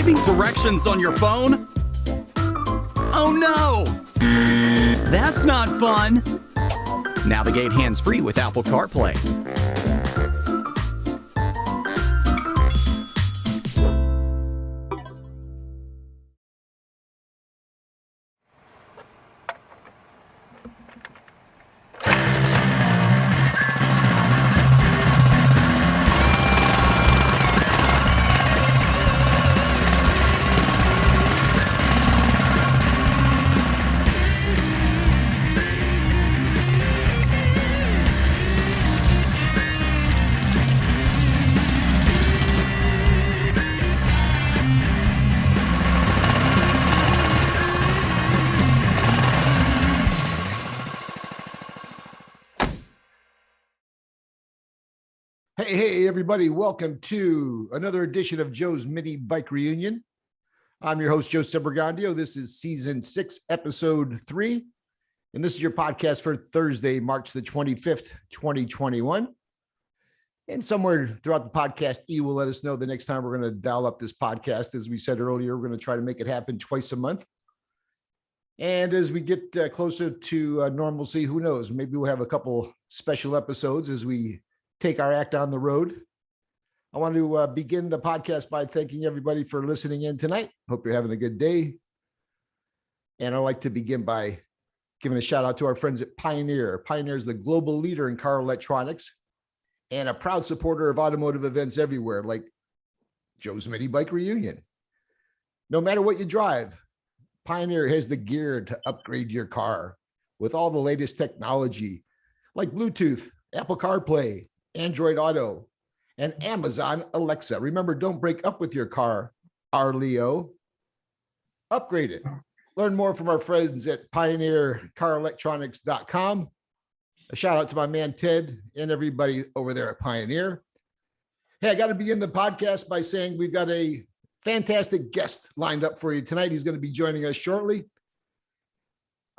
leaving directions on your phone? Oh no! That's not fun! Navigate hands-free with Apple CarPlay. Hey, everybody. Welcome to another edition of Joe's Mini Bike Reunion. I'm your host, Joe Sembragandio. This is season 6, episode 3. And this is your podcast for Thursday, March the 25th, 2021. And somewhere throughout the podcast, E will let us know the next time we're going to dial up this podcast. As we said earlier, we're going to try to make it happen twice a month. And as we get closer to normalcy, who knows? Maybe we'll have a couple special episodes as we take our act on the road. I want to begin the podcast by thanking everybody for listening in tonight. Hope you're having a good day. And I'd like to begin by giving a shout out to our friends at Pioneer. Pioneer is the global leader in car electronics and a proud supporter of automotive events everywhere, like Joe's Mini Bike Reunion. No matter what you drive, Pioneer has the gear to upgrade your car with all the latest technology like Bluetooth, Apple CarPlay, Android Auto, and Amazon Alexa. Remember, don't break up with your car, Arleau. Upgrade it. Learn more from our friends at pioneercarelectronics.com. A shout out to my man Ted and everybody over there at Pioneer. Hey, I got to begin the podcast by saying we've got a fantastic guest lined up for you tonight. He's going to be joining us shortly.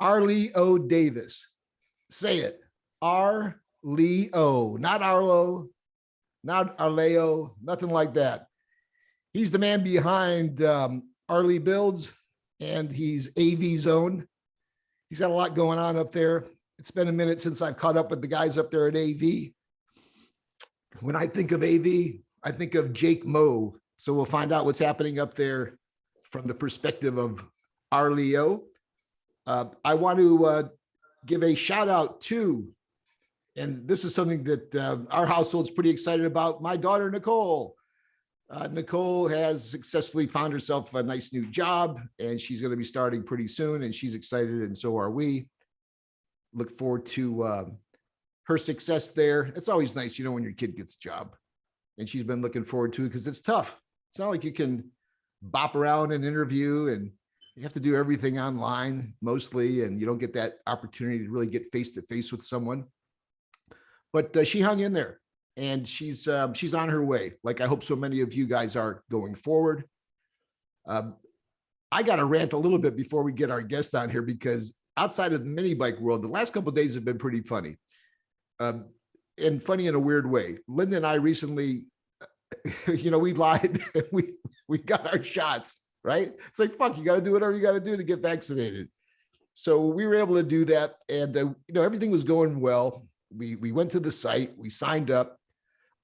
Arleau Davis. Say it. Arleau, not Arleau, not Arleau, nothing like that. He's the man behind Arleau Builds, and he's AV Zone. He's got a lot going on up there. It's been a minute since I've caught up with the guys up there at AV. When I think of AV, I think of Jake Moe. So we'll find out what's happening up there from the perspective of Arleau. I want to give a shout out to, and this is something that our household's pretty excited about, my daughter, Nicole. Nicole has successfully found herself a nice new job, and she's going to be starting pretty soon, and she's excited, and so are we. Look forward to her success there. It's always nice, when your kid gets a job, and she's been looking forward to it because it's tough. It's not like you can bop around and interview, and you have to do everything online mostly, and you don't get that opportunity to really get face-to-face with someone. But she hung in there, and she's on her way, like I hope so many of you guys are going forward. I got to rant a little bit before we get our guest on here, because outside of the mini bike world, the last couple of days have been pretty funny, and funny in a weird way. Linda and I recently, we lied. we got our shots, right? It's like, fuck, you got to do whatever you got to do to get vaccinated. So we were able to do that, and everything was going well. We went to the site, we signed up,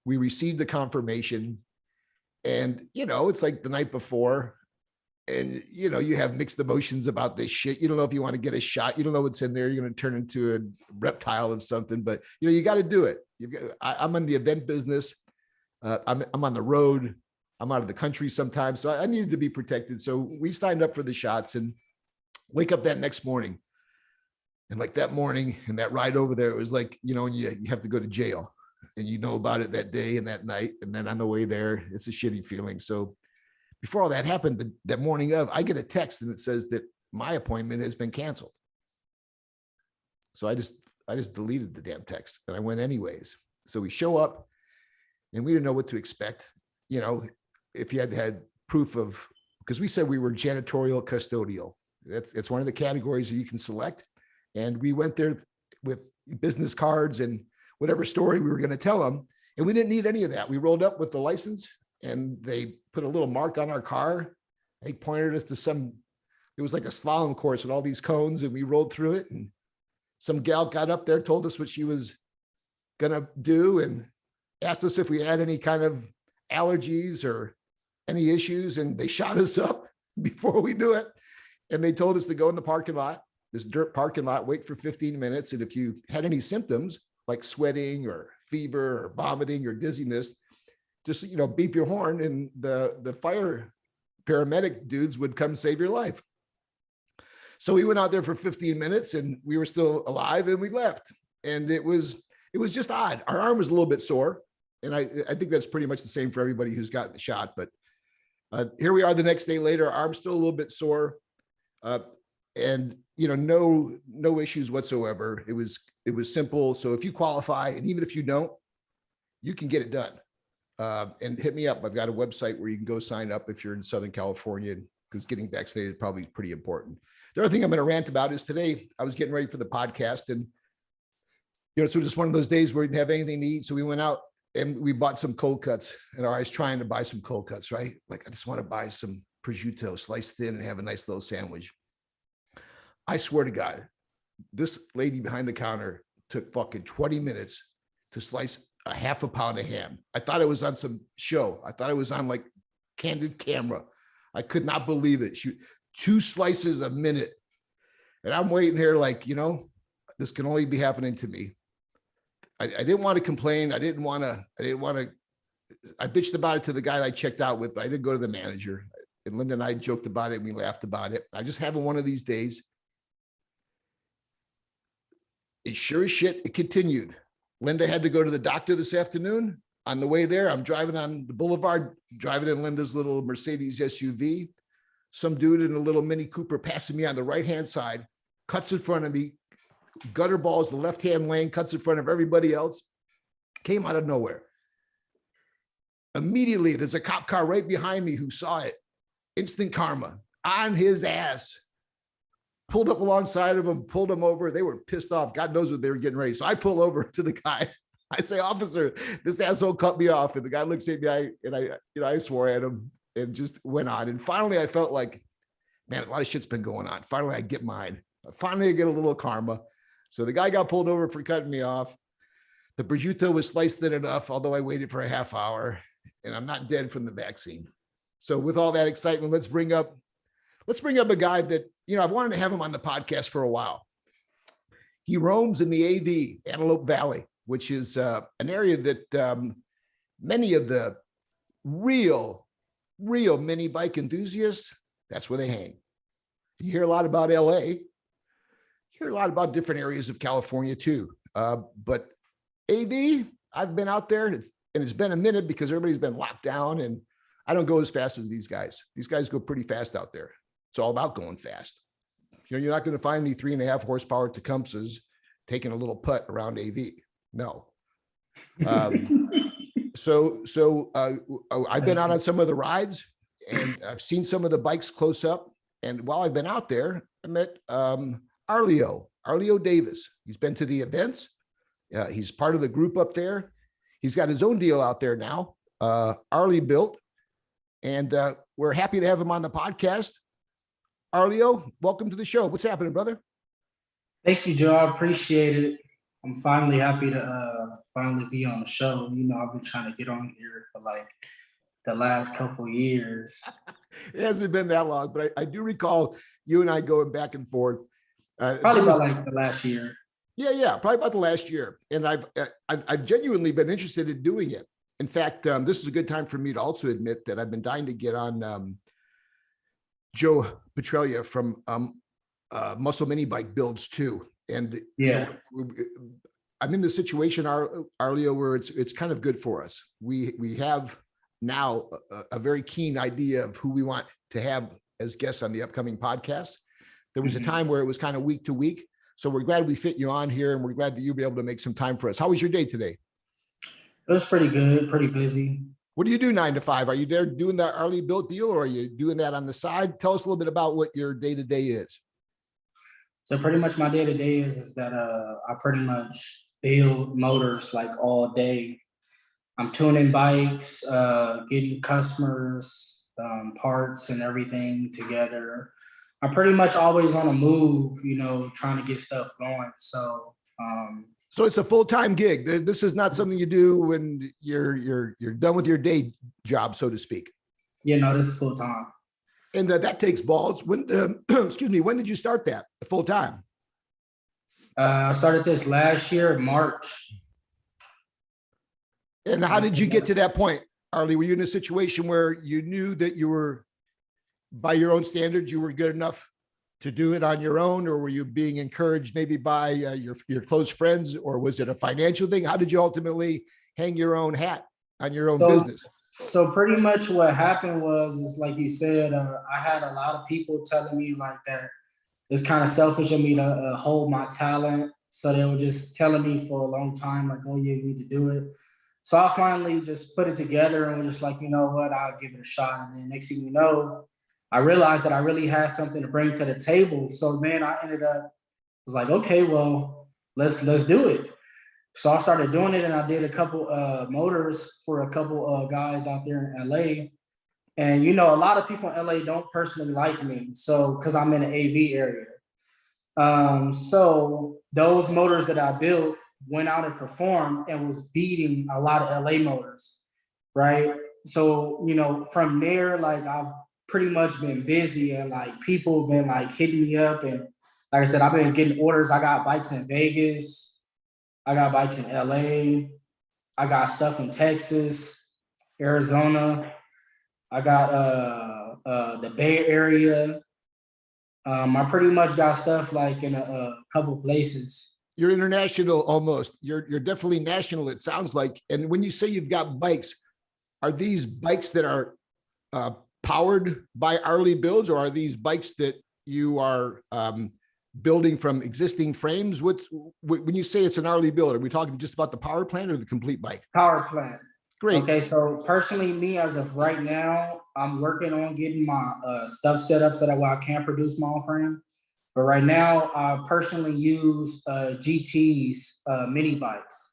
we received the confirmation, and it's like the night before, and you have mixed emotions about this shit. You don't know if you want to get a shot. You don't know what's in there. You're going to turn into a reptile of something, but you got to do it. I'm in the event business. I'm on the road. I'm out of the country sometimes, so I needed to be protected. So we signed up for the shots, and wake up that next morning. And like that morning and that ride over there, it was like, when you have to go to jail, and about it that day and that night. And then on the way there, it's a shitty feeling. So before all that happened, that morning of, I get a text and it says that my appointment has been canceled. So I just deleted the damn text, and I went anyways. So we show up, and we didn't know what to expect. If you had proof of, because we said we were janitorial custodial. It's one of the categories that you can select. And we went there with business cards and whatever story we were going to tell them. And we didn't need any of that. We rolled up with the license, and they put a little mark on our car They pointed us to it was like a slalom course with all these cones, and we rolled through it. And some gal got up there, told us what she was gonna do, and asked us if we had any kind of allergies or any issues. And they shot us up before we knew it. And they told us to go in the parking lot, this dirt parking lot, wait for 15 minutes. And if you had any symptoms like sweating or fever or vomiting or dizziness, just, beep your horn, and the fire paramedic dudes would come save your life. So we went out there for 15 minutes and we were still alive, and we left. And it was just odd. Our arm was a little bit sore. And I think that's pretty much the same for everybody who's gotten the shot. But here we are the next day later, arm's still a little bit sore. And no issues whatsoever. It was simple. So if you qualify, and even if you don't, you can get it done. And hit me up. I've got a website where you can go sign up if you're in Southern California, because getting vaccinated is probably pretty important. The other thing I'm going to rant about is today I was getting ready for the podcast, and so just one of those days where we didn't have anything to eat. So we went out and we bought some cold cuts, and I was trying to buy some cold cuts, right? Like, I just want to buy some prosciutto sliced thin and have a nice little sandwich. I swear to God, this lady behind the counter took fucking 20 minutes to slice a half a pound of ham. I thought it was on some show. I thought it was on like candid camera. I could not believe it. 2 slices a minute. And I'm waiting here like, this can only be happening to me. I didn't want to complain. I bitched about it to the guy that I checked out with, but I didn't go to the manager. And Linda and I joked about it, and we laughed about it. I just having one of these days. It sure as shit, it continued. Linda had to go to the doctor this afternoon. On the way there, I'm driving on the boulevard, driving in Linda's little Mercedes SUV. Some dude in a little Mini Cooper passing me on the right-hand side, cuts in front of me, gutter balls the left-hand lane, cuts in front of everybody else, came out of nowhere. Immediately, there's a cop car right behind me who saw it. Instant karma, on his ass. Pulled up alongside of him, pulled him over. They were pissed off. God knows what they were getting ready. So I pull over to the guy. I say, "Officer, this asshole cut me off." And the guy looks at me, I swore at him and just went on. And finally, I felt like, man, a lot of shit's been going on. Finally, I get mine. Finally, I get a little karma. So the guy got pulled over for cutting me off. The prosciutto was sliced thin enough, although I waited for a half hour, and I'm not dead from the vaccine. So with all that excitement, let's bring up a guy that, I've wanted to have him on the podcast for a while. He roams in the AV, Antelope Valley, which is an area that many of the real mini bike enthusiasts, that's where they hang. You hear a lot about LA. You hear a lot about different areas of California too. But AV, I've been out there, and it's been a minute because everybody's been locked down, and I don't go as fast as these guys. These guys go pretty fast out there. It's all about going fast. You're not going to find any 3.5 horsepower Tecumsehs taking a little putt around AV. No. So I've been out on some of the rides, and I've seen some of the bikes close up. And while I've been out there, I met Arleau Davis. He's been to the events. He's part of the group up there. He's got his own deal out there now, Arleau Built. And we're happy to have him on the podcast. Arleau, welcome to the show. What's happening, brother? Thank you, Joe. I appreciate it. I'm finally happy to finally be on the show. I've been trying to get on here for like the last couple years. It hasn't been that long, but I do recall you and I going back and forth. Probably about like the last year. Yeah, probably about the last year. And I've genuinely been interested in doing it. In fact, this is a good time for me to also admit that I've been dying to get on Joe Petralia from Muscle Mini Bike Builds too. And yeah, I'm in the situation, Arleau, where it's kind of good for us. We have now a very keen idea of who we want to have as guests on the upcoming podcast. There was a time where it was kind of week to week. So we're glad we fit you on here, and we're glad that you'll be able to make some time for us. How was your day today? It was pretty good, pretty busy. What do you do 9 to 5? Are you there doing the Arleau Built deal, or are you doing that on the side? Tell us a little bit about what your day-to-day is. So pretty much my day-to-day is that I pretty much build motors like all day. I'm tuning bikes, getting customers, parts and everything together. I'm pretty much always on a move, trying to get stuff going. So, So it's a full-time gig. This is not something you do when you're done with your day job, so to speak. this is full time. And that takes balls. When, excuse me, when did you start that full-time? I started this last year, March. And how did you get to that point, Arleau? Were you in a situation where you knew that you were, by your own standards, you were good enough to do it on your own, or were you being encouraged maybe by your close friends, or was it a financial thing? How did you ultimately hang your own hat on your own business? So pretty much what happened is like you said, I had a lot of people telling me like that it's kind of selfish of me to hold my talent. So they were just telling me for a long time, like, oh yeah, you need to do it. So I finally just put it together and was just like, you know what, I'll give it a shot. And then next thing you know, I realized that I really had something to bring to the table. So then I ended up, was like, okay, well, let's do it. So I started doing it, and I did a couple motors for a couple guys out there in LA. And a lot of people in LA don't personally like me, so because I'm in the AV area. So those motors that I built went out and performed and was beating a lot of LA motors, right? So from there, like I've pretty much been busy, and like people have been like hitting me up, and like I said, I've been getting orders. I got bikes in Vegas, I got bikes in LA, I got stuff in Texas, Arizona, I got the Bay Area. I pretty much got stuff like in a couple places. You're international almost. You're definitely national, it sounds like. And when you say you've got bikes, are these bikes that are powered by Arleau builds, or are these bikes that you are building from existing frames? When you say it's an Arleau build, are we talking just about the power plant or the complete bike? Power plant. Great. Okay, so personally, me as of right now, I'm working on getting my stuff set up so that way I can produce my own frame. But right now, I personally use GT's mini bikes.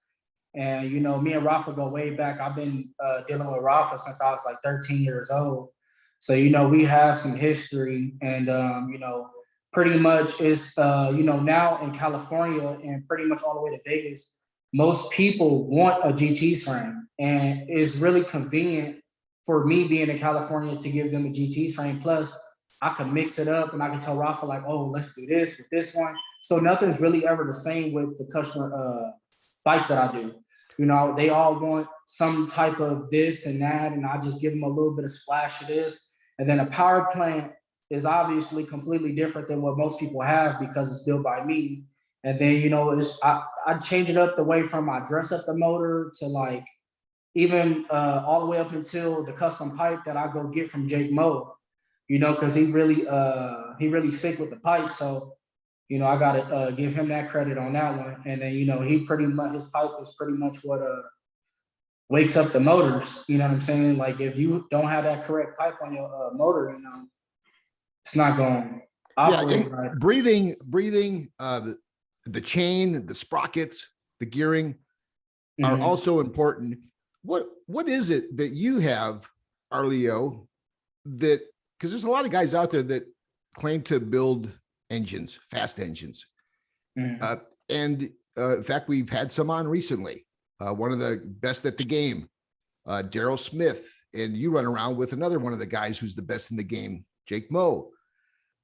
And, me and Rafa go way back. I've been dealing with Rafa since I was like 13 years old. So, we have some history, and, pretty much is, now in California and pretty much all the way to Vegas, most people want a GT's frame, and it's really convenient for me being in California to give them a GT's frame. Plus, I can mix it up, and I can tell Rafa like, oh, let's do this with this one. So nothing's really ever the same with the customer bikes that I do. They all want some type of this and that, and I just give them a little bit of splash of this. And then a power plant is obviously completely different than what most people have because it's built by me. And then, I change it up the way from I dress up the motor to like even all the way up until the custom pipe that I go get from Jake Moe, because he really sick with the pipe. So, I got to give him that credit on that one. And then, he pretty much, his pipe is pretty much what wakes up the motors. You know what I'm saying? Like if you don't have that correct pipe on your motor, it's not going to operate right. Breathing, the chain, the sprockets, the gearing are also important. What is it that you have, Arleau, that, because there's a lot of guys out there that claim to build engines, fast engines. And in fact, we've had some on recently. One of the best at the game, Daryl Smith, and you run around with another one of the guys who's the best in the game, Jake Moe.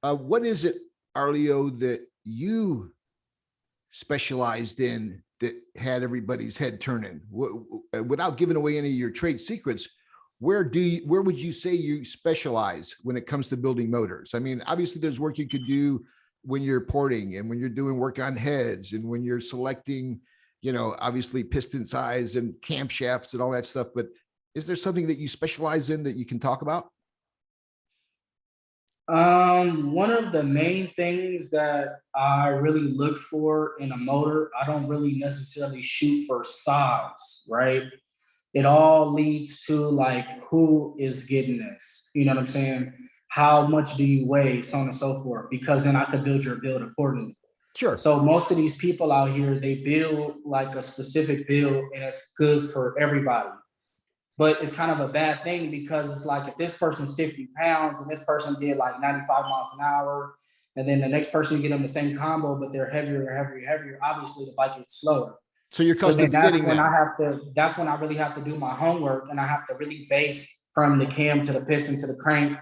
What is it, Arleau, that you specialized in that had everybody's head turning? Without giving away any of your trade secrets, where would you say you specialize when it comes to building motors? I mean, obviously there's work you could do when you're porting and when you're doing work on heads and when you're selecting, obviously piston size and camshafts and all that stuff. But is there something that you specialize in that you can talk about? One of the main things that I really look for in a motor, I don't really necessarily shoot for size, right? It all leads to like, who is getting this? You know what I'm saying? How much do you weigh, so on and so forth, because then I could build your build accordingly. Sure. So most of these people out here, they build like a specific build and it's good for everybody. but it's kind of a bad thing because it's like if this person's 50 pounds and this person did like 95 miles an hour, and then the next person you get them the same combo, but they're heavier, obviously the bike gets slower. So you're custom fitting them. That's when I really have to do my homework, and I have to really base from the cam to the piston to the crank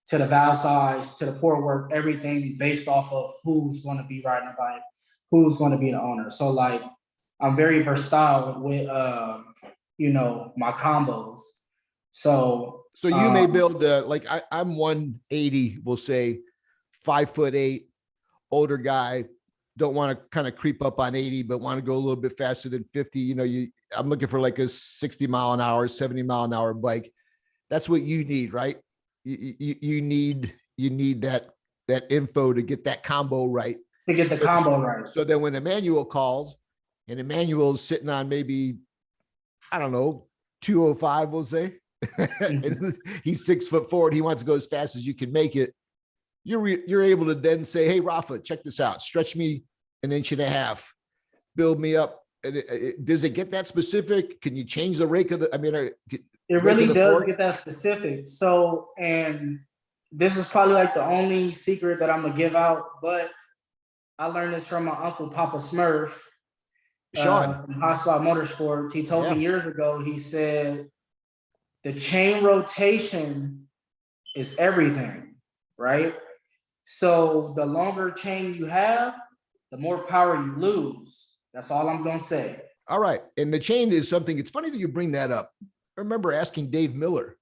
to the valve size to the port work, everything based off of who's going to be riding the bike, who's going to be the owner. So like I'm very versatile with my combos. So you may build like I'm 180, we'll say 5'8", older guy, don't want to kind of creep up on 80, but want to go a little bit faster than 50. I'm looking for like a 60 mile an hour, 70 mile an hour bike. That's what you need, right? You need that info to get that combo right. To get the combo right. So then when Emmanuel calls, and Emmanuel's sitting on maybe, I don't know, 205, we'll say, and he's 6'4", he wants to go as fast as you can make it. You're able to then say, hey, Rafa, check this out. Stretch me 1.5 inches, build me up. Does it get that specific? Can you change the rake of the, it really does get that specific. So, and this is probably like the only secret that I'm gonna give out, but I learned this from my uncle, Papa Smurf, Sean from Hotspot Motorsports. He told me years ago, he said, the chain rotation is everything, right? So the longer chain you have, the more power you lose. That's all I'm gonna say. All right. And the chain is something, it's funny that you bring that up. I remember asking Dave Miller,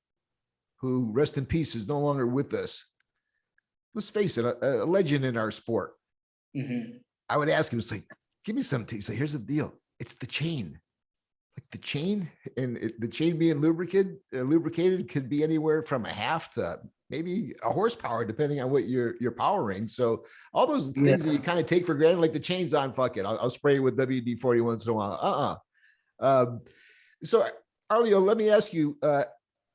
who, rest in peace, is no longer with us. Let's face it, a legend in our sport. Mm-hmm. I would ask him, it's like, give me something. He's like, here's the deal. It's the chain. Like the chain, and the chain being lubricated could be anywhere from 0.5 to maybe a horsepower, depending on what your power range. So all those things that you kind of take for granted, like the chain's on, fuck it, I'll spray it with WD-40 once in a while. So Arleau, let me ask you,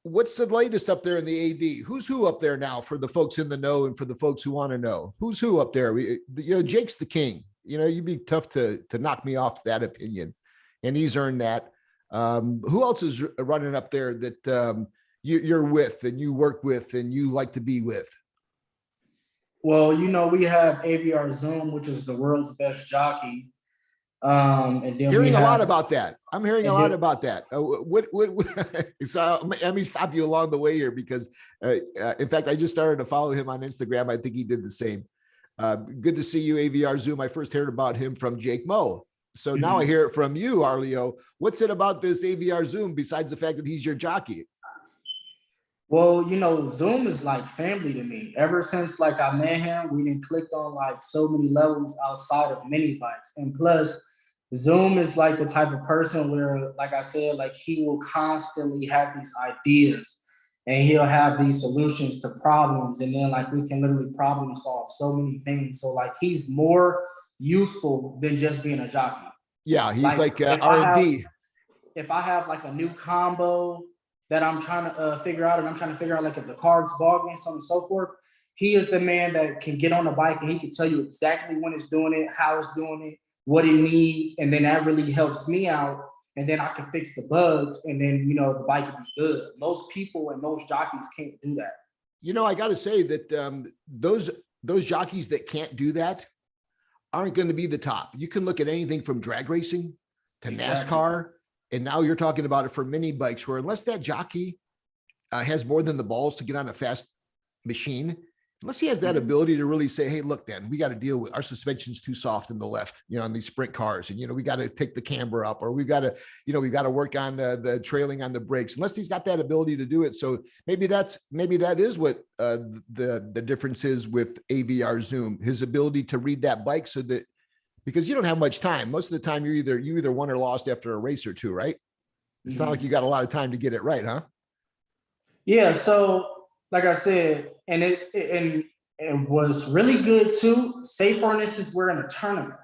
what's the latest up there in the AD? Who's who up there now for the folks in the know and for the folks who want to know? Who's who up there? Jake's the king. You'd be tough to knock me off that opinion, and he's earned that. Who else is running up there that you're with and you work with and you like to be with? Well, we have AVR Zoom, which is the world's best jockey. And then hearing a lot about that. I'm hearing a lot about that. So let me stop you along the way here, because in fact, I just started to follow him on Instagram. I think he did the same. Good to see you, AVR Zoom. I first heard about him from Jake Moe. So now I hear it from you, Arleau. What's it about this AVR Zoom besides the fact that he's your jockey? Well, Zoom is like family to me. Ever since like I met him, we didn't clicked on like so many levels outside of mini bikes. And plus, Zoom is like the type of person where, like I said, like he will constantly have these ideas and he'll have these solutions to problems. And then like we can literally problem solve so many things. So like he's more useful than just being a jockey. Yeah, he's like R&D. If I have like a new combo that I'm trying to figure out, and I'm trying to figure out like if the card's bogging, so on and so forth, he is the man that can get on the bike and he can tell you exactly when it's doing it, how it's doing it, what it needs, and then that really helps me out. And then I can fix the bugs, and then the bike will be good. Most people and most jockeys can't do that. I got to say that those jockeys that can't do that aren't going to be the top. You can look at anything from drag racing to NASCAR, and now you're talking about it for mini bikes, where unless that jockey has more than the balls to get on a fast machine, unless he has that ability to really say, hey, look, Dan, we got to deal with our suspension's too soft in the left, on these sprint cars. And, we got to take the camber up, or we've got to work on the trailing on the brakes, unless he's got that ability to do it. So maybe that is what the difference is with AVR Zoom, his ability to read that bike, so that, because you don't have much time. Most of the time you either won or lost after a race or two, right? It's not like you got a lot of time to get it right, huh? Yeah. So like I said, and it was really good too. Say for instance, we're in a tournament,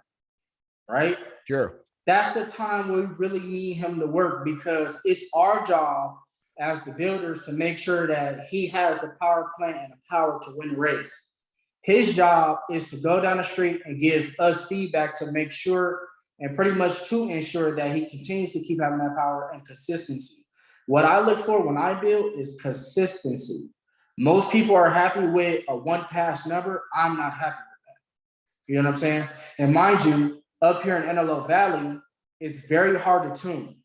right? Sure. That's the time we really need him to work, because it's our job as the builders to make sure that he has the power plant and the power to win the race. His job is to go down the street and give us feedback to make sure, and pretty much to ensure, that he continues to keep having that power and consistency. What I look for when I build is consistency. Most people are happy with a one pass number. I'm not happy with that. You know what I'm saying? And mind you, up here in Antelope Valley, it's very hard to tune.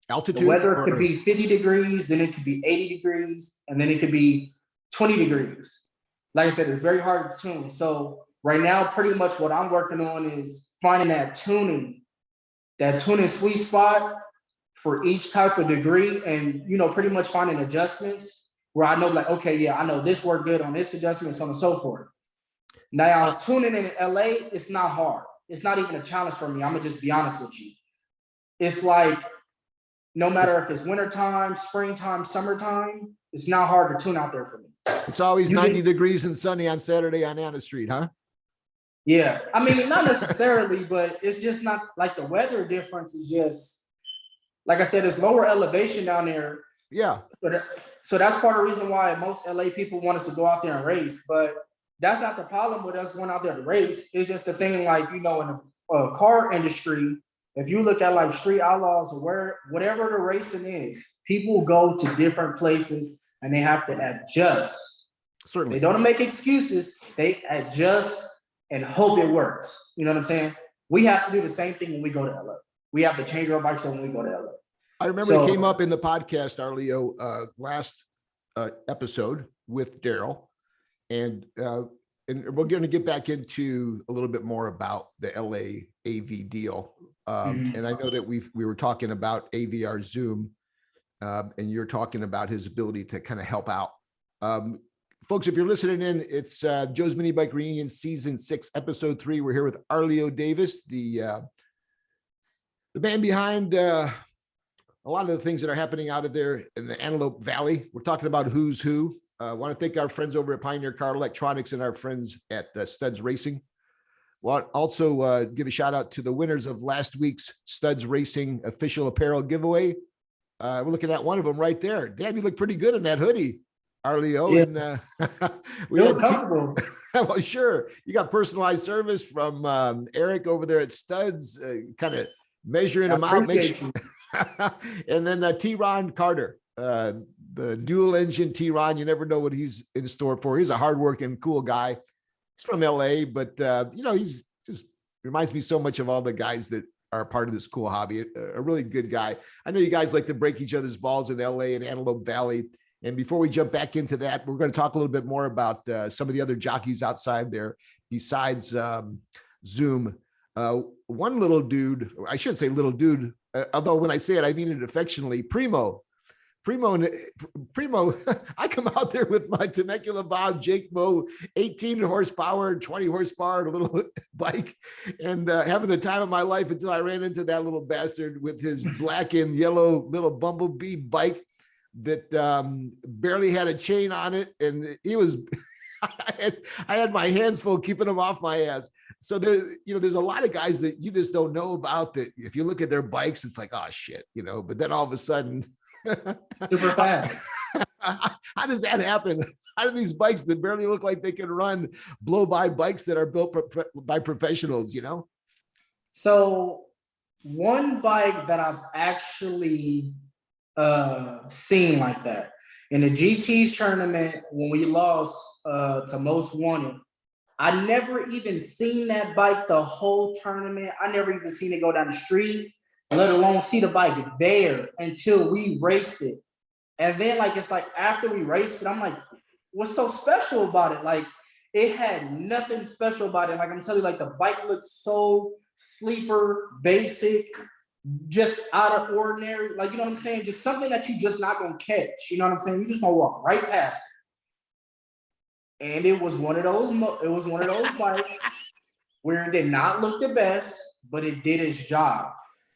Altitude? The weather could be 50 degrees, then it could be 80 degrees, and then it could be 20 degrees. Like I said, it's very hard to tune. So right now, pretty much what I'm working on is finding that tuning sweet spot for each type of degree, and pretty much finding adjustments where I know, like, okay, yeah, I know this worked good on this adjustment, so on and so forth. Now, tuning in LA, it's not hard. It's not even a challenge for me. I'm gonna just be honest with you. It's like, no matter if it's wintertime, springtime, summertime, it's not hard to tune out there for me. It's always 90 degrees and sunny on Saturday on Anna Street, huh? Yeah, I mean, not necessarily, but it's just not like the weather difference is just, like I said, it's lower elevation down there. Yeah. So that's part of the reason why most LA people want us to go out there and race. But that's not the problem with us going out there to race. It's just the thing, like, in the car industry, if you look at like Street Outlaws or whatever the racing is, people go to different places and they have to adjust. Certainly. They don't make excuses. They adjust and hope it works. You know what I'm saying? We have to do the same thing when we go to LA. We have to change our bikes when we go to LA. I remember it came up in the podcast, Arleau, last episode with Daryl, and we're going to get back into a little bit more about the LA AV deal. And I know that we were talking about AVR Zoom, and you're talking about his ability to kind of help out. Folks, if you're listening in, it's Joe's Mini Bike Reunion Season 6, Episode 3. We're here with Arleau Davis, the man behind a lot of the things that are happening out of there in the Antelope Valley. We're talking about who's who. I want to thank our friends over at Pioneer Car Electronics and our friends at Studs Racing. Well, also give a shout out to the winners of last week's Studs Racing official apparel giveaway. We're looking at one of them right there. Damn, you look pretty good in that hoodie, Arleau. Yeah. And we was comfortable. Well, sure. You got personalized service from Eric over there at Studs, kind of measuring them out. And then T-Ron Carter, the dual engine T-Ron. You never know what he's in store for. He's a hardworking, cool guy. He's from LA, but he's just reminds me so much of all the guys that are part of this cool hobby. A really good guy. I know you guys like to break each other's balls in LA and Antelope Valley. And before we jump back into that, we're going to talk a little bit more about some of the other jockeys outside there besides Zoom. One little dude, I shouldn't say little dude, although when I say it, I mean it affectionately, Primo, I come out there with my Temecula Bob Jake Mo 18 horsepower, 20 horsepower, a little bike, and having the time of my life until I ran into that little bastard with his black and yellow little bumblebee bike that barely had a chain on it. And he was, I had my hands full keeping him off my ass. So there's a lot of guys that you just don't know about that. If you look at their bikes, it's like, oh shit, but then all of a sudden, super fast. How does that happen? How do these bikes that barely look like they can run blow by bikes that are built by professionals, So one bike that I've actually seen like that in the GT tournament when we lost to Most Wanted, I never even seen that bike the whole tournament. I never even seen it go down the street, let alone see the bike there until we raced it. And then it's like after we raced it, I'm like, what's so special about it? Like, it had nothing special about it. Like, I'm telling you, the bike looks so sleeper, basic, just out of ordinary. You know what I'm saying? Just something that you just not gonna catch. You know what I'm saying? You just gonna walk right past it. And it was one of those bikes where it did not look the best, but it did its job.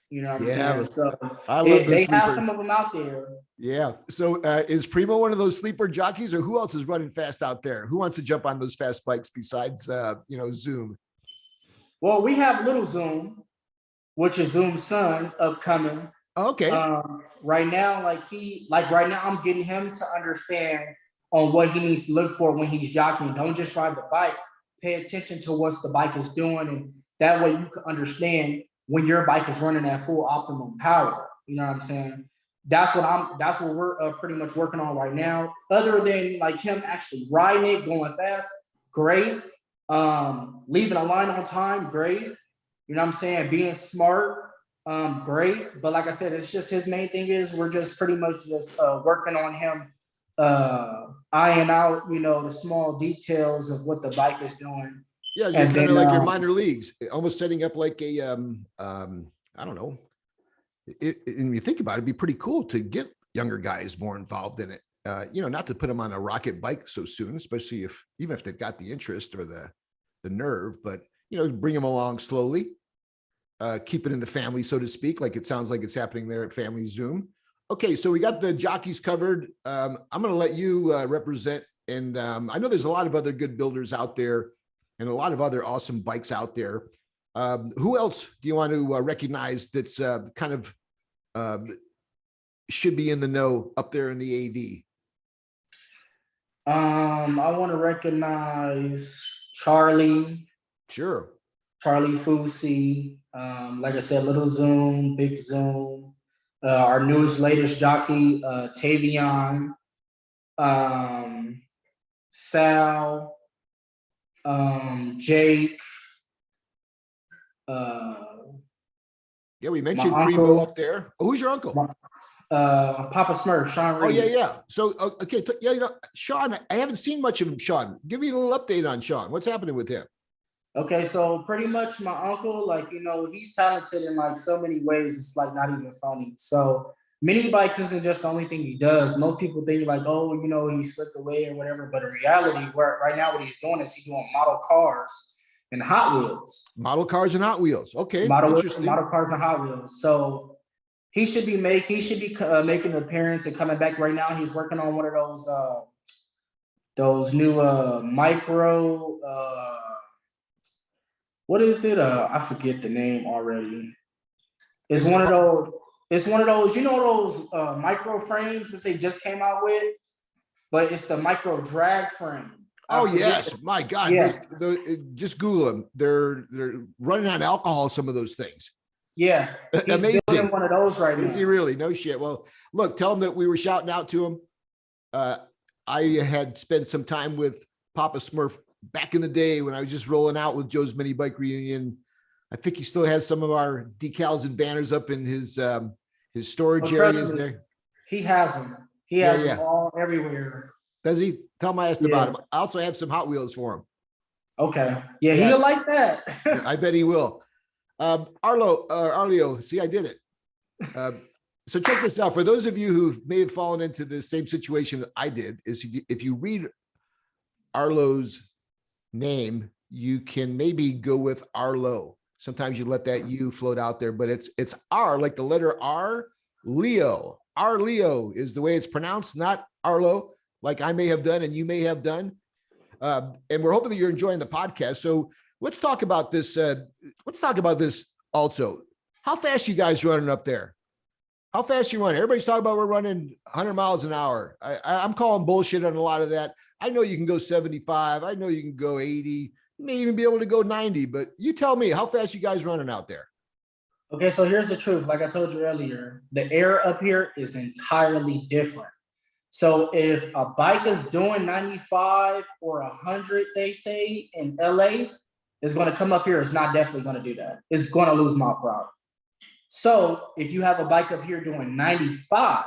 You know what I'm saying? So I love they have some of them out there. Yeah. So is Primo one of those sleeper jockeys, or who else is running fast out there? Who wants to jump on those fast bikes besides Zoom? Well, we have Little Zoom, which is Zoom's son, upcoming. Okay. Right now, right now, I'm getting him to understand on what he needs to look for when he's jockeying. Don't just ride the bike. Pay attention to what the bike is doing, and that way you can understand when your bike is running at full optimum power. You know what I'm saying? that's what we're pretty much working on right now. Other than like him actually riding it, going fast, great. Leaving a line on time, great. You know what I'm saying? Being smart, great. But like I said, it's just his main thing is we're just pretty much just working on him, iron out, you know, the small details of what the bike is doing. Yeah, you're kind of like your minor leagues, almost setting up like a I don't know. And you think about it, it'd be pretty cool to get younger guys more involved in it. You know, not to put them on a rocket bike so soon, especially even if they've got the interest or the nerve, but you know, bring them along slowly, keep it in the family, so to speak, like it sounds like it's happening there at Family Zoom. Okay, so we got the jockeys covered. I'm going to let you represent, and I know there's a lot of other good builders out there and a lot of other awesome bikes out there. Who else do you want to recognize that's kind of should be in the know up there in the AV? I want to recognize Charlie. Sure. Charlie Fusi. Like I said, Little Zoom, Big Zoom. Our newest, latest jockey, Tavion. Sal. Jake. Yeah, we mentioned Primo up there. Oh, who's your uncle? Papa Smurf, Sean Reed. Oh, yeah. So, okay. Yeah, you know, Sean, I haven't seen much of him, Sean. Give me a little update on Sean. What's happening with him? Okay, so pretty much my uncle, like, you know, he's talented in like so many ways, it's like not even funny. So mini bikes isn't just the only thing he does. Most people think like, oh, you know, he slipped away or whatever. But in reality, right now what he's doing is he's doing model cars and Hot Wheels. Model cars and Hot Wheels. Okay. Model cars and Hot Wheels. So he should be making an appearance and coming back right now. He's working on one of those new micro what is it? I forget the name already. It's one of those, you know, those micro frames that they just came out with, but it's the micro drag frame. Oh yes, my God! Yeah. Just Google them. They're running on alcohol. Some of those things. Yeah, he's amazing. Building one of those right now. Is he really? No shit. Well, look, tell him that we were shouting out to him. I had spent some time with Papa Smurf back in the day when I was just rolling out with Joe's Mini Bike Reunion. I think he still has some of our decals and banners up in his storage areas there. He has them. He has them all everywhere. Does he? Tell him I asked about him. I also have some Hot Wheels for him. Okay. Yeah, he'll like that. I bet he will. Arleau, see, I did it. So check this out. For those of you who may have fallen into the same situation that I did, is if you read Arleau's name, you can maybe go with Arleau. Sometimes you let that U float out there, but it's R, like the letter R, Leo. Arleau is the way it's pronounced, not Arleau, like I may have done and you may have done. And we're hoping that you're enjoying the podcast. So let's talk about this. Let's talk about this also. How fast you guys running up there? How fast you running? Everybody's talking about we're running 100 miles an hour. I'm calling bullshit on a lot of that. I know you can go 75. I know you can go 80. You may even be able to go 90, but you tell me how fast you guys running out there. Okay, so here's the truth. Like I told you earlier, the air up here is entirely different. So if a bike is doing 95 or 100, they say in LA, it's going to come up here. It's not definitely going to do that. It's going to lose mile per hour. So if you have a bike up here doing 95,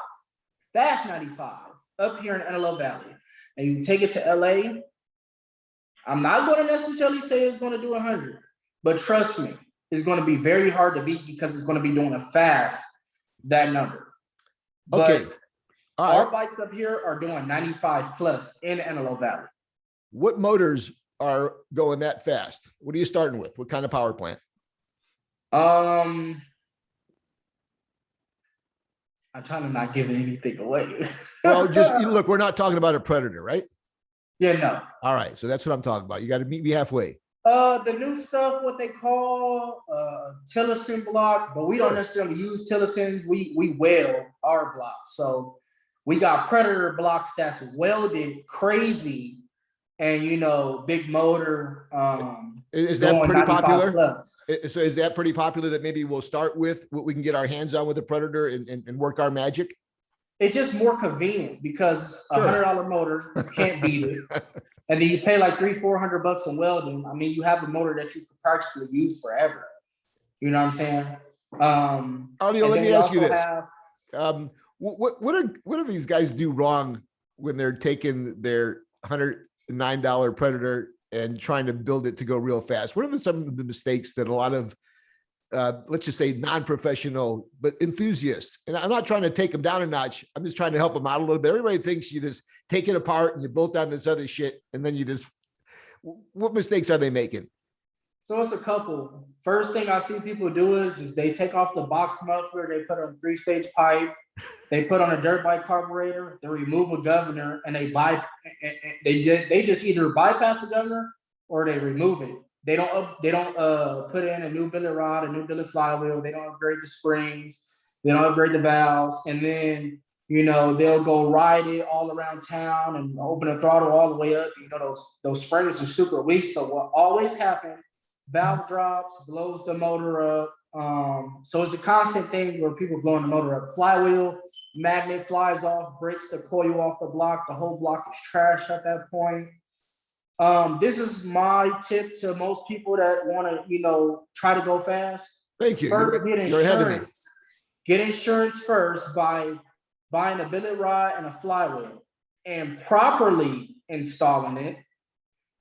fast 95, up here in Antelope Valley, and you take it to LA, I'm not going to necessarily say it's going to do 100, but trust me, it's going to be very hard to beat because it's going to be doing a fast that number. Okay. But all right. Our bikes up here are doing 95 plus in Antelope Valley. What motors are going that fast? What are you starting with? What kind of power plant? I'm trying to not give anything away. Well, just look, we're not talking about a Predator, right? Yeah, no. All right. So that's what I'm talking about. You got to meet me halfway. The new stuff, what they call Tillotson block, but we don't necessarily use Tillotsons. We weld our blocks. So we got Predator blocks that's welded crazy and, you know, big motor. Is that pretty popular? Plus. So is that pretty popular that maybe we'll start with what we can get our hands on with the Predator and work our magic? it's just more convenient because Sure. $100 motor, you can't beat it. And then you pay like $300-400 in welding. I mean, you have a motor that you could practically use forever. You know what I'm saying? Arleau, let me ask you this. What do these guys do wrong when they're taking their $109 Predator and trying to build it to go real fast? What are some of the mistakes that a lot of let's just say non-professional, but enthusiasts. And I'm not trying to take them down a notch. I'm just trying to help them out a little bit. Everybody thinks you just take it apart and you bolt on this other shit. And then what mistakes are they making? So it's a couple. First thing I see people do is they take off the box muffler, they put on 3-stage pipe, they put on a dirt bike carburetor, they remove a governor, and they just either bypass the governor or they remove it. They don't put in a new billet rod, a new billet flywheel. They don't upgrade the springs. They don't upgrade the valves. And then, they'll go ride it all around town and open the throttle all the way up. Those springs are super weak. So what always happens, valve drops, blows the motor up. So it's a constant thing where people blowing the motor up. Flywheel, magnet flies off, breaks the coil off the block. The whole block is trash at that point. This is my tip to most people that want to, try to go fast. Thank you. First, get insurance. Get insurance first by buying a billet rod and a flywheel and properly installing it.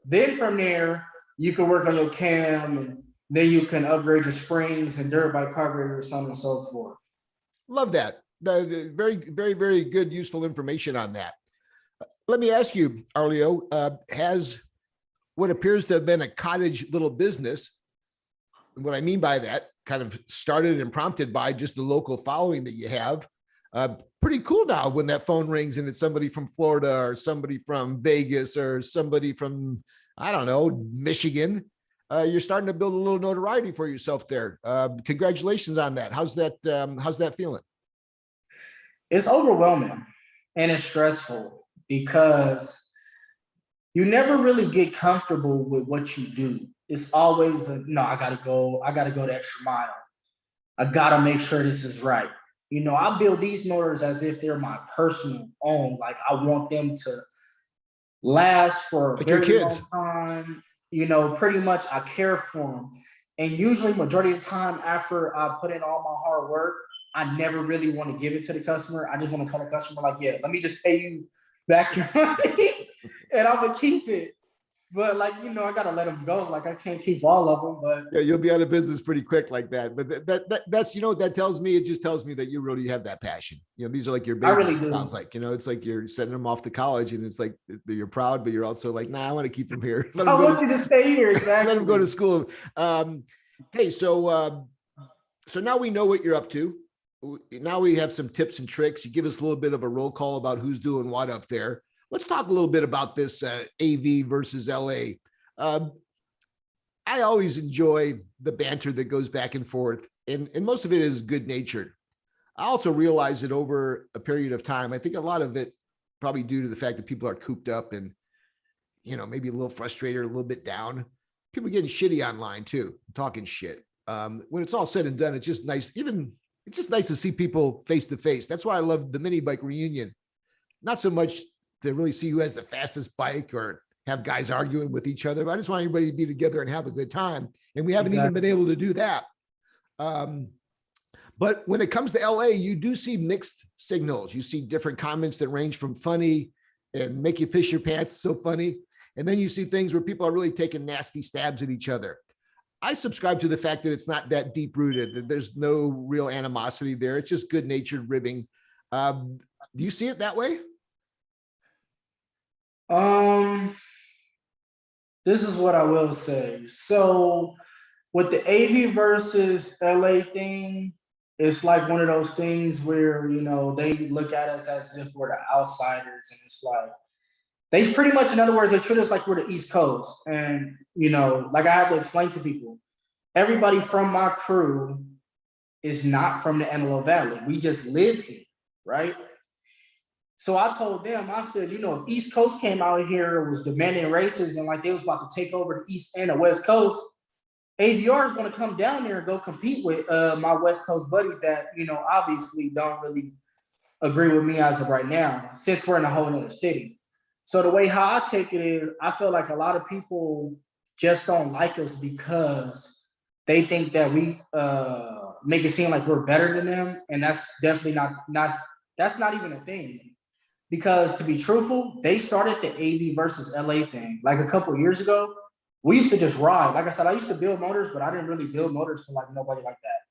Then from there, you can work on your cam and then you can upgrade your springs and dirt bike carburetor, so on and so forth. Love that. Very, very, very good, useful information on that. Let me ask you, Arleau, has what appears to have been a cottage little business, what I mean by that, kind of started and prompted by just the local following that you have. Pretty cool now when that phone rings and it's somebody from Florida or somebody from Vegas or somebody from, I don't know, Michigan. You're starting to build a little notoriety for yourself there. Congratulations on that. How's that feeling? It's overwhelming and it's stressful because you never really get comfortable with what you do. It's always I gotta go the extra mile. I gotta make sure this is right. I build these motors as if they're my personal own. Like I want them to last for a very long time. Pretty much I care for them. And usually majority of the time after I put in all my hard work, I never really want to give it to the customer. I just want to tell the customer like, yeah, let me just pay you back your money and I'm gonna keep it. But I gotta let them go. Like I can't keep all of them, but yeah, you'll be out of business pretty quick like that. But that's what that tells me. It just tells me that you really have that passion. These are like your babies. I really do. Sounds like, it's like you're sending them off to college and it's like you're proud, but you're also like, nah, I want to keep them here. I want you to stay here. Exactly. Let them go to school. Hey, so now we know what you're up to. Now we have some tips and tricks. You give us a little bit of a roll call about who's doing what up there. Let's talk a little bit about this AV versus LA. I always enjoy the banter that goes back and forth, and most of it is good natured. I also realize that over a period of time, I think a lot of it probably due to the fact that people are cooped up and, maybe a little frustrated, a little bit down. People getting shitty online too, talking shit. When it's all said and done, it's just nice. It's just nice to see people face to face. That's why I love the mini bike reunion. Not so much to really see who has the fastest bike or have guys arguing with each other. But I just want everybody to be together and have a good time. And we haven't even been able to do that. But when it comes to LA, you do see mixed signals. You see different comments that range from funny and make you piss your pants, so funny. And then you see things where people are really taking nasty stabs at each other. I subscribe to the fact that it's not that deep rooted, that there's no real animosity there. It's just good natured ribbing. Do you see it that way? This is what I will say. So with the AV versus LA thing, it's like one of those things where, they look at us as if we're the outsiders. And it's like, they pretty much, in other words, they treat us like we're the East Coast. And, like I have to explain to people, everybody from my crew is not from the Antelope Valley. We just live here, right? So I told them, I said, if East Coast came out here and was demanding races and like they was about to take over the East and the West Coast, AVR is going to come down there and go compete with my West Coast buddies that, obviously don't really agree with me as of right now, since we're in a whole other city. So the way how I take it is, I feel like a lot of people just don't like us because they think that we make it seem like we're better than them, and that's definitely not that's not even a thing. Because to be truthful, they started the AV versus LA thing like a couple of years ago. We used to just ride. Like I said, I used to build motors, but I didn't really build motors for like nobody like that.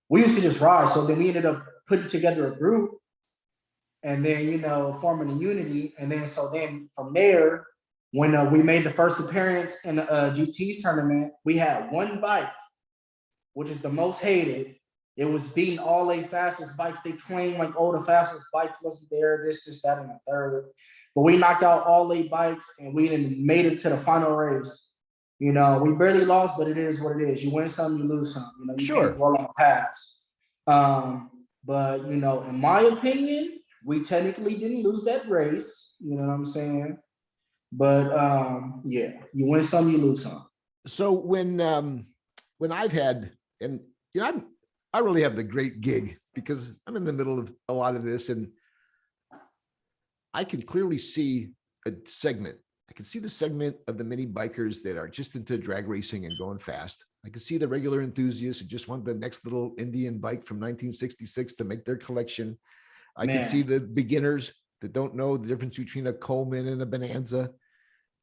We used to just ride. So then we ended up putting together a group and then, forming a unity. And then, so then from there, when we made the first appearance in the GT's tournament, we had one bike, which is the most hated. It was beating all the fastest bikes. They claimed like, oh, the fastest bikes wasn't there, this, that, and the third. But we knocked out all 8 bikes and we then made it to the final race. We barely lost, but it is what it is. You win some, you lose some. You Sure. can't roll on the pass. But in my opinion, we technically didn't lose that race. You know what I'm saying? But yeah, you win some, you lose some. So when I've had, and I really have the great gig because I'm in the middle of a lot of this, and I can clearly see a segment. I can see the segment of the mini bikers that are just into drag racing and going fast. I can see the regular enthusiasts who just want the next little Indian bike from 1966 to make their collection. I can see the beginners that don't know the difference between a Coleman and a Bonanza.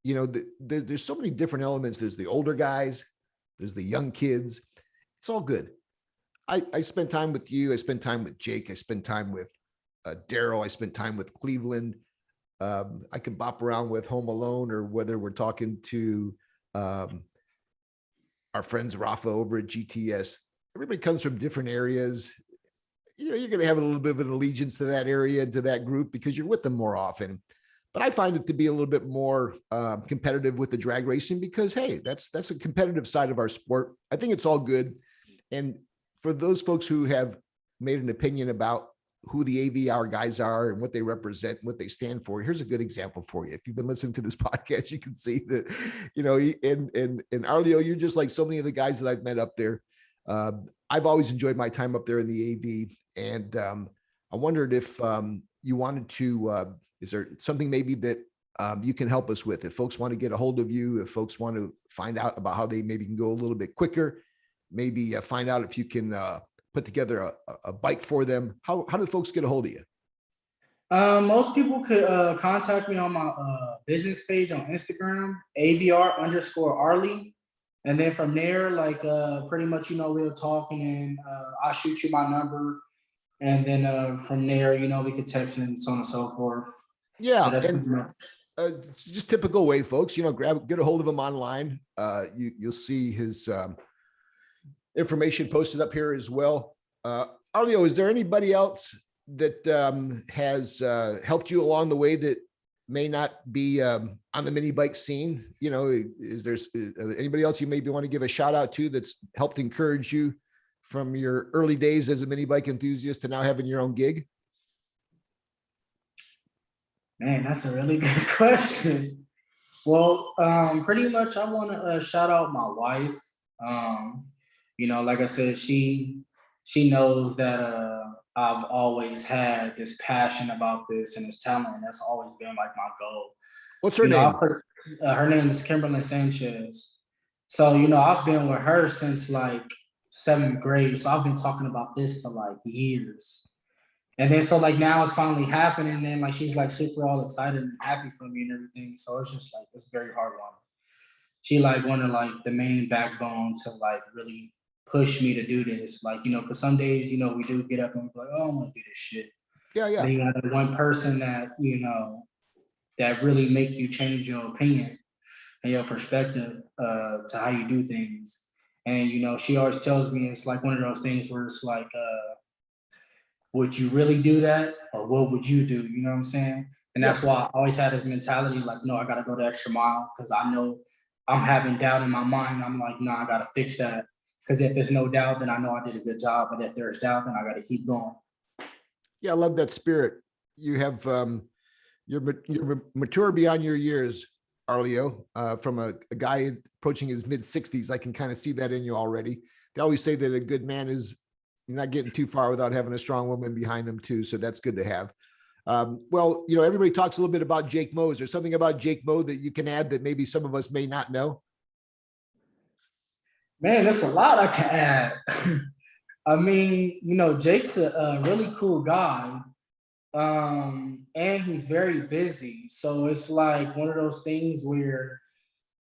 There's so many different elements. There's the older guys, there's the young kids. It's all good. I spent time with you. I spent time with Jake. I spent time with Daryl. I spent time with Cleveland. I can bop around with Home Alone, or whether we're talking to our friends Rafa over at GTS. Everybody comes from different areas. You're going to have a little bit of an allegiance to that area, to that group, because you're with them more often. But I find it to be a little bit more competitive with the drag racing because, hey, that's a competitive side of our sport. I think it's all good. And for those folks who have made an opinion about who the AVR guys are and what they represent, what they stand for, here's a good example for you. If you've been listening to this podcast, you can see that, in Arleau, you're just like so many of the guys that I've met up there. I've always enjoyed my time up there in the AV. And I wondered if you wanted to, is there something maybe that you can help us with? If folks want to get a hold of you, if folks want to find out about how they maybe can go a little bit quicker, maybe find out if you can put together a bike for them. How do folks get a hold of you? Most people could contact me on my business page on Instagram, AVR_Arleau. And then from there, like pretty much, we'll talk, and then I'll shoot you my number. And then from there, we could text and so on and so forth. Yeah. So that's and it's just typical way, folks, get a hold of him online. You'll see his information posted up here as well. Arleau, is there anybody else that has helped you along the way that may not be on the mini bike scene? Is there anybody else you maybe want to give a shout out to that's helped encourage you from your early days as a mini bike enthusiast to now having your own gig? Man, that's a really good question. Well, pretty much I want to shout out my wife. Like I said, she knows that I've always had this passion about this and this talent, and that's always been like my goal. What's her name? Her name is Kimberly Sanchez. So, I've been with her since like 7th grade. So I've been talking about this for like years. And then so like now it's finally happening, and then like she's like super all excited and happy for me and everything. So it's just like, it's very heartwarming. She like one of like the main backbone to like really push me to do this. Like, because some days, we do get up and be like, oh, I want to do this shit. Yeah. Then you got that one person that, that really make you change your opinion and your perspective to how you do things. And, she always tells me it's like one of those things where it's like, would you really do that? Or what would you do? You know what I'm saying? And that's why I always had this mentality, like, no, I got to go the extra mile, because I know I'm having doubt in my mind. I'm like, no, I got to fix that. Because if there's no doubt, then I know I did a good job. But if there's doubt, then I got to keep going. Yeah, I love that spirit. You have, you're mature beyond your years, Arleau. From a guy approaching his mid-60s, I can kind of see that in you already. They always say that a good man is, not getting too far without having a strong woman behind them too. So that's good to have. Well, you know, everybody talks a little bit about Jake Moe. Is there something about Jake Moe that you can add that maybe some of us may not know? Man, there's a lot I can add. I mean, you know, Jake's a really cool guy. And he's very busy. So it's like one of those things where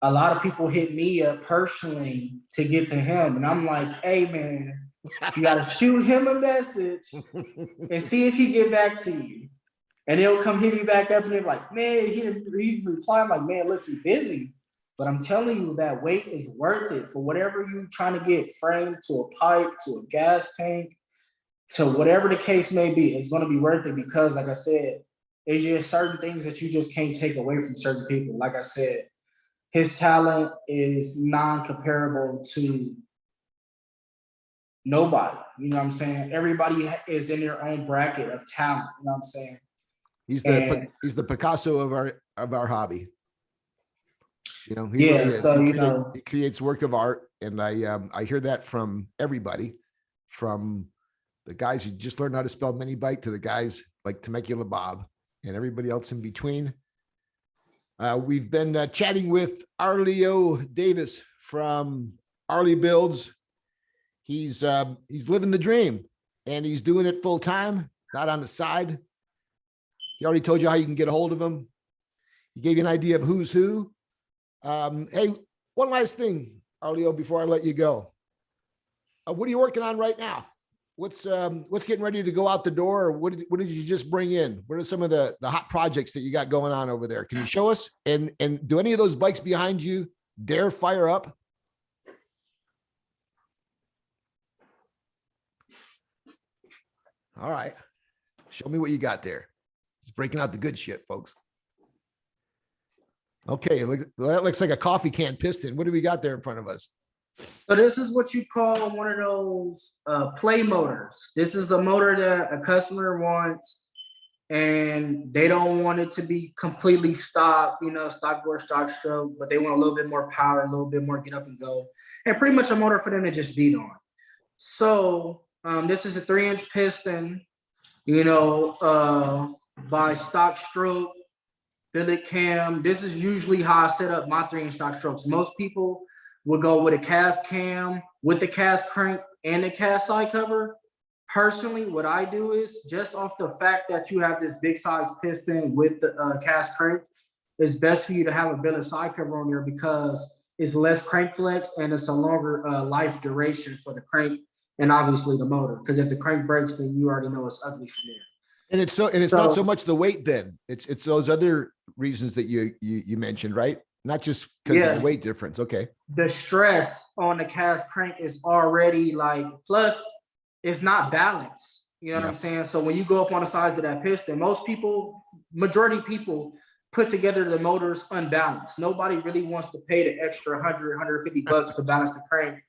a lot of people hit me up personally to get to him. And I'm like, hey man, you gotta shoot him a message and see if he get back to you. And he'll come hit me back up and they're like, man, he reply. I'm like, man, look, he's busy. But I'm telling you that wait is worth it for whatever you're trying to get framed to a pipe, to a gas tank, to whatever the case may be. It's going to be worth it because, like I said, it's just certain things that you just can't take away from certain people. Like I said, his talent is non-comparable to nobody. You know what I'm saying? Everybody is in their own bracket of talent. You know what I'm saying? He's the Picasso of our hobby. You know, he yeah. really is. So He creates work of art, and I hear that from everybody, from the guys who just learned how to spell mini bike to the guys like Temecula Bob and everybody else in between. We've been chatting with Arleau Davis from Arleau Builds. He's living the dream, and he's doing it full time, not on the side. He already told you how you can get a hold of him. He gave you an idea of who's who. Hey, one last thing, Arleau, before I let you go. What are you working on right now? What's getting ready to go out the door? Or what did you just bring in? What are some of the hot projects that you got going on over there? Can you show us? And do any of those bikes behind you dare fire up? All right. Show me what you got there. It's breaking out the good shit, folks. Okay, that looks like a coffee can piston. What do we got there in front of us? So this is what you call one of those play motors. This is a motor that a customer wants, and they don't want it to be completely stock, you know, stock bore, stock stroke, but they want a little bit more power, a little bit more get up and go, and pretty much a motor for them to just beat on. So this is a 3-inch piston, you know, by stock stroke, billet cam. This is usually how I set up my 3-inch stock strokes. Most people would go with a cast cam, with the cast crank and the cast side cover. Personally, what I do is just off the fact that you have this big size piston with the cast crank, it's best for you to have a billet side cover on there because it's less crank flex and it's a longer life duration for the crank and obviously the motor. Because if the crank breaks, then you already know it's ugly from there. And it's not so much the weight then. It's those other reasons that you mentioned, right? Not just because of the weight difference. Okay. The stress on the cast crank is already like, plus it's not balanced. You know what I'm saying? So when you go up on the sides of that piston, majority people put together the motors unbalanced. Nobody really wants to pay the extra $100, $150 to balance the crank,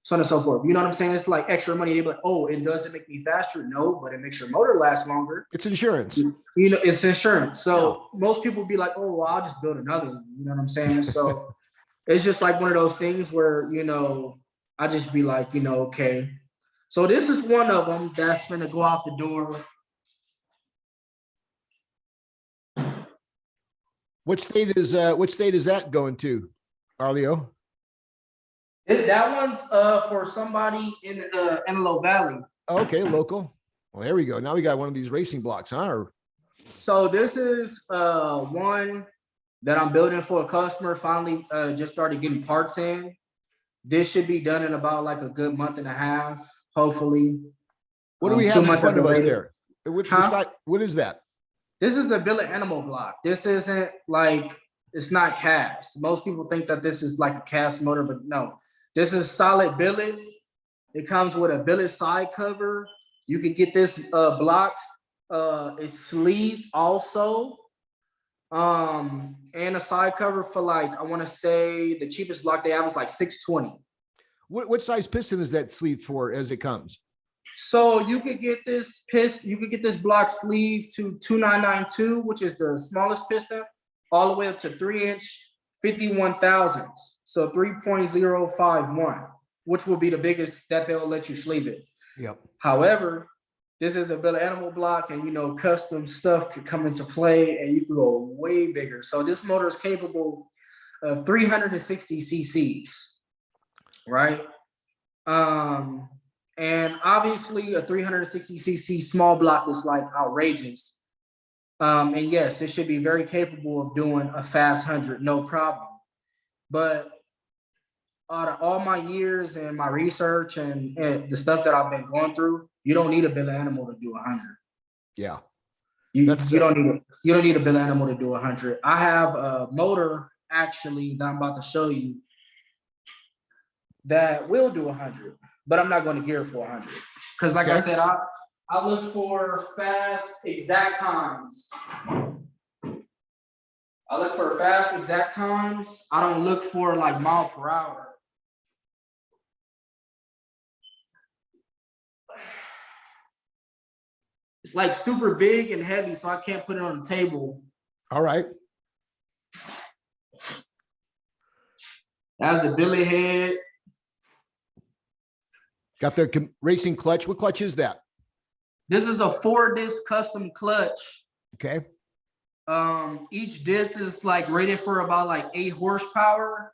so on and so forth. You know what I'm saying? It's like extra money. They're like, oh, it doesn't make me faster. No, but it makes your motor last longer. It's insurance. You know, it's insurance. So most people be like, oh, well, I'll just build another one. You know what I'm saying? So it's just like one of those things where, you know, I just be like, you know, okay. So this is one of them that's going to go out the door. Which state is that going to, Arleau? That one's for somebody in Antelope Valley. Okay, local. Well, there we go. Now we got one of these racing blocks, huh? So this is one that I'm building for a customer. Finally, just started getting parts in. This should be done in about like a good month and a half, hopefully. What do we have in front of us there? What is that? This is a billet animal block. This isn't like, it's not cast. Most people think that this is like a cast motor, but no. This is solid billet. It comes with a billet side cover. You can get this block. It's sleeved also. And a side cover for like, I want to say the cheapest block they have is like $620. What size piston is that sleeved for as it comes? So you could get this block sleeve to 2992, which is the smallest piston, all the way up to 3-inch 51 thousandths. So 3.051, which will be the biggest that they'll let you sleeve it. Yep. However, this is a Billy Animal block, and custom stuff could come into play, and you can go way bigger. So this motor is capable of 360 cc's, right? And obviously a 360 cc small block is like outrageous. And yes, it should be very capable of doing a fast 100, no problem. But out of all my years and my research and the stuff that I've been going through, you don't need a Billy Animal to do 100. Yeah. You don't need a Billy Animal to do 100. I have a motor actually that I'm about to show you that will do 100, but I'm not going to gear for 100 because, like I said, I look for fast exact times. I look for fast exact times. I don't look for like mile per hour. It's like super big and heavy, so I can't put it on the table. All right. That's a Billy head. Got their racing clutch. What clutch is that? This is a 4-disc custom clutch. Okay. Each disc is like rated for about like 8 horsepower.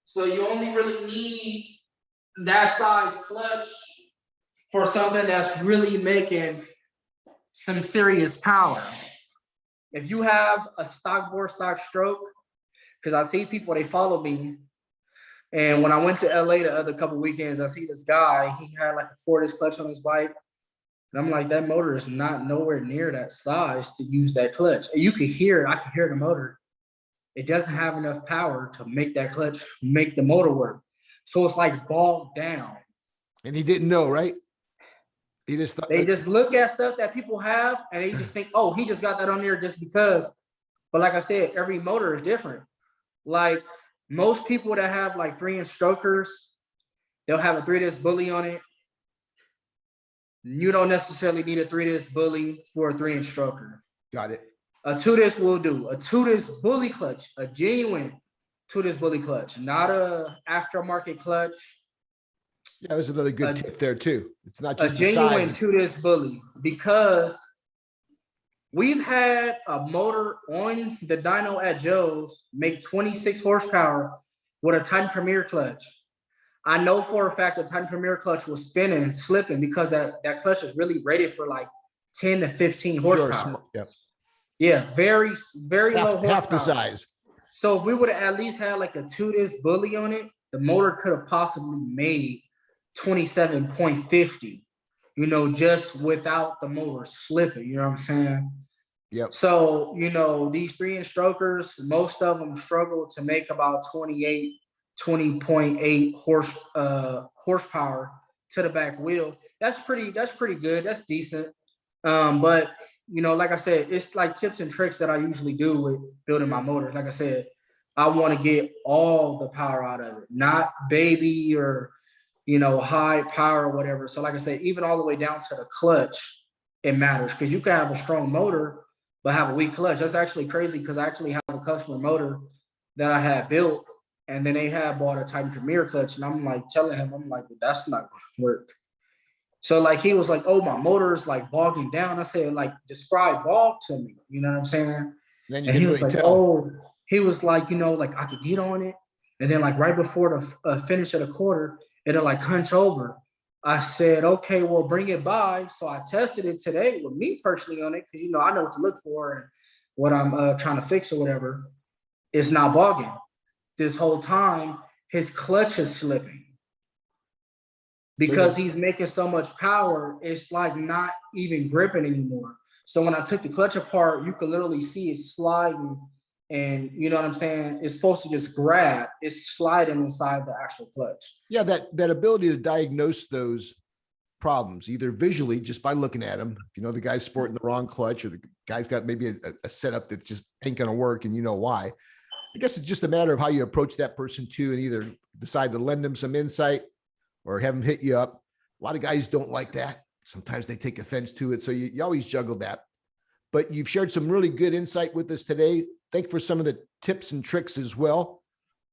So you only really need that size clutch for something that's really making some serious power. If you have a stock bore, stock stroke, because I see people, they follow me. And when I went to LA the other couple weekends, I see this guy, he had like a 4-disc clutch on his bike. And I'm like, that motor is not nowhere near that size to use that clutch. And you could hear it, I could hear the motor. It doesn't have enough power to make that clutch, make the motor work. So it's like bogged down. And he didn't know, right? He just thought they just look at stuff that people have and they just think, oh, he just got that on there just because. But like I said, every motor is different. Like most people that have like 3-inch strokers, they'll have a 3-disc bully on it. You don't necessarily need a 3-disc bully for a 3-inch stroker. Got it. A 2-disc will do. A 2-disc bully clutch, a genuine 2-disc bully clutch, not a aftermarket clutch. Yeah, there's another good tip there too. It's not just a genuine 2-disc bully, because we've had a motor on the dyno at Joe's make 26 horsepower with a Titan Premier clutch. I know for a fact the Titan Premier clutch was spinning and slipping because that clutch is really rated for like 10 to 15 horsepower. Sure, yep. Yeah, very, very low horsepower. Half the size. So if we would have at least had like a 2-disc bully on it, the motor could have possibly made 27.50, just without the motor slipping, you know what I'm saying? Yep. So, these 3-inch strokers, most of them struggle to make about 20.8 horsepower to the back wheel. That's pretty good. That's decent. But like I said, it's like tips and tricks that I usually do with building my motors. Like I said, I want to get all the power out of it, not baby or high power or whatever. So like I said, even all the way down to the clutch, it matters, because you can have a strong motor but have a weak clutch. That's actually crazy, because I actually have a customer motor that I had built, and then they had bought a Titan Premier clutch, and I'm like telling him, that's not gonna work. So like he was like, oh, my motor is like bogging down. I said, like, describe bog to me. You know what I'm saying? Then and he was like, he was like, like I could get on it, and then like right before the finish of the quarter, it'll like hunch over. I said, okay, well, bring it by. So I tested it today with me personally on it, because I know what to look for and what I'm trying to fix or whatever. It's not bogging. This whole time, his clutch is slipping. Because he's making so much power, it's like not even gripping anymore. So when I took the clutch apart, you could literally see it sliding, and you know what I'm saying? It's supposed to just grab. It's sliding inside the actual clutch. Yeah, that ability to diagnose those problems, either visually, just by looking at them, if the guy's sporting the wrong clutch, or the guy's got maybe a setup that just ain't going to work, and why. I guess it's just a matter of how you approach that person too, and either decide to lend them some insight or have them hit you up. A lot of guys don't like that. Sometimes they take offense to it. So you always juggle that. But you've shared some really good insight with us today. Thank you for some of the tips and tricks as well.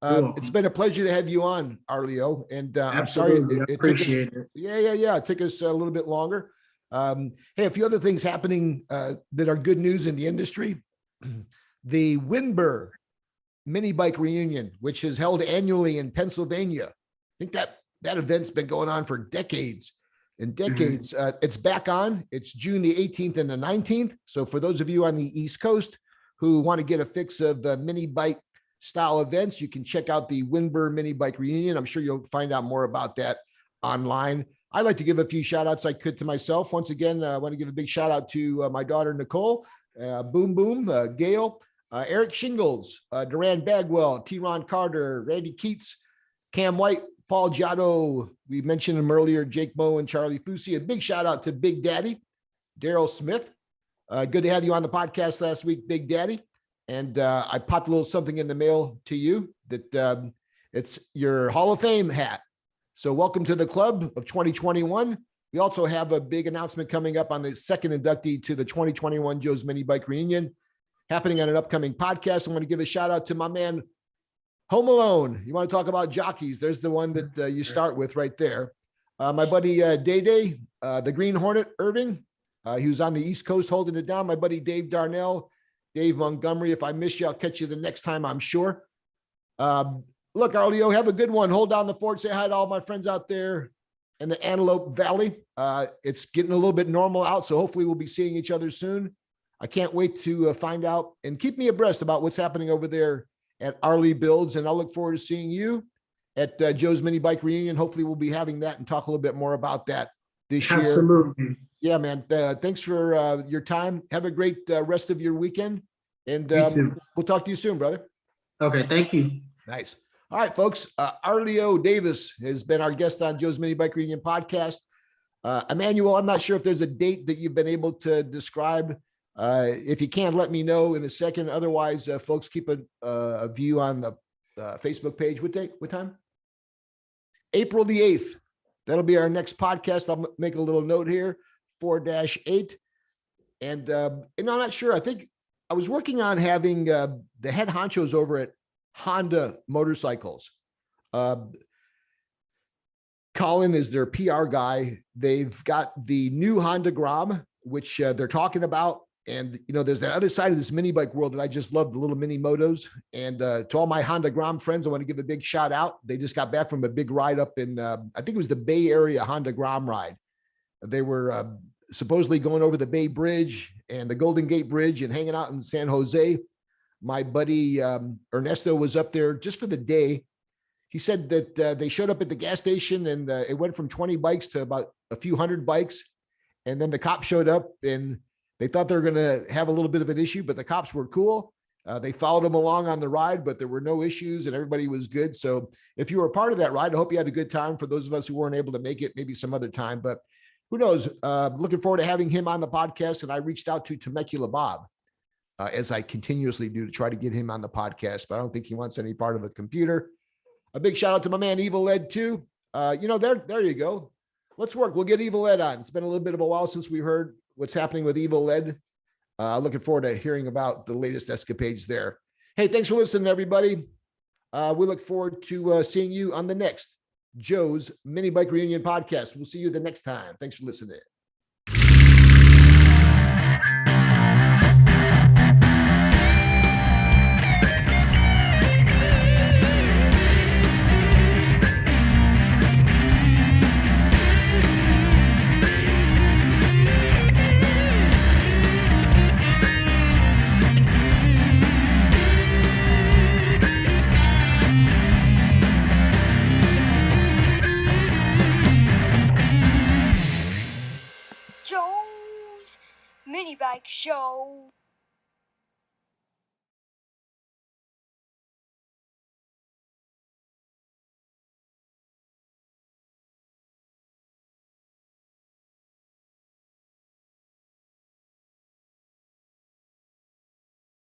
It's been a pleasure to have you on, Arleau. And I'm sorry Absolutely. I appreciate it. Yeah. It took us a little bit longer. Hey, a few other things happening that are good news in the industry. The Wimber mini bike reunion, which is held annually in Pennsylvania. I think that event's been going on for decades and decades. It's back on. It's June the 18th and the 19th. So for those of you on the East Coast who want to get a fix of the mini bike style events, you can check out the Wimber mini bike reunion. I'm sure you'll find out more about that online. I'd like to give a few shout outs I could to myself. Once again, I want to give a big shout out to my daughter, Nicole, Boom, Gail, Eric Shingles, Duran Bagwell, T-Ron Carter, Randy Keats, Cam White, Paul Giotto. We mentioned him earlier, Jake Moe and Charlie Fusi. A big shout out to Big Daddy, Daryl Smith. Good to have you on the podcast last week, Big Daddy. And I popped a little something in the mail to you that it's your Hall of Fame hat. So welcome to the club of 2021. We also have a big announcement coming up on the second inductee to the 2021 Joe's Mini Bike Reunion happening on an upcoming podcast. I want to give a shout out to my man, Home Alone. You want to talk about jockeys? There's the one that you start with right there. My buddy Day, the Green Hornet Irving. He was on the East Coast holding it down. My buddy Dave Darnell, Dave Montgomery. If I miss you, I'll catch you the next time, I'm sure. Look, Arleau, have a good one. Hold down the fort. Say hi to all my friends out there in the Antelope Valley. It's getting a little bit normal out, so hopefully we'll be seeing each other soon. I can't wait to find out and keep me abreast about what's happening over there at Arleau Builds, and I'll look forward to seeing you at Joe's Mini Bike Reunion. Hopefully we'll be having that and talk a little bit more about that this year. Absolutely. Yeah, man. Thanks for your time. Have a great rest of your weekend, and we'll talk to you soon, brother. Okay, thank you. Nice. All right, folks. Arleau Davis has been our guest on Joe's Mini Bike Reunion podcast. Emmanuel, I'm not sure if there's a date that you've been able to describe. If you can, let me know in a second. Otherwise, folks, keep a view on the Facebook page. What date? What time? April the 8th. That'll be our next podcast. I'll make a little note here, 4-8. And I'm not sure. I think I was working on having the head honchos over at Honda Motorcycles. Colin is their PR guy. They've got the new Honda Grom, which they're talking about. And, there's that other side of this mini bike world that I just love, the little mini motos. And to all my Honda Grom friends, I want to give a big shout out. They just got back from a big ride up in, I think it was the Bay Area Honda Grom ride. They were supposedly going over the Bay Bridge and the Golden Gate Bridge and hanging out in San Jose. My buddy Ernesto was up there just for the day. He said that they showed up at the gas station and it went from 20 bikes to about a few hundred bikes. And then the cops showed up and they thought they were going to have a little bit of an issue, but the cops were cool. They followed them along on the ride, but there were no issues and everybody was good. So if you were a part of that ride, I hope you had a good time. For those of us who weren't able to make it, maybe some other time, but who knows? Looking forward to having him on the podcast. And I reached out to Temecula Bob, as I continuously do, to try to get him on the podcast, but I don't think he wants any part of a computer. A big shout out to my man, Evil Ed too. There you go. Let's work. We'll get Evil Ed on. It's been a little bit of a while since we heard what's happening with Evil Ed. Looking forward to hearing about the latest escapades there. Hey, thanks for listening, everybody. We look forward to seeing you on the next Joe's Mini Bike Reunion podcast. We'll see you the next time. Thanks for listening. Joe's Mini Bike Show.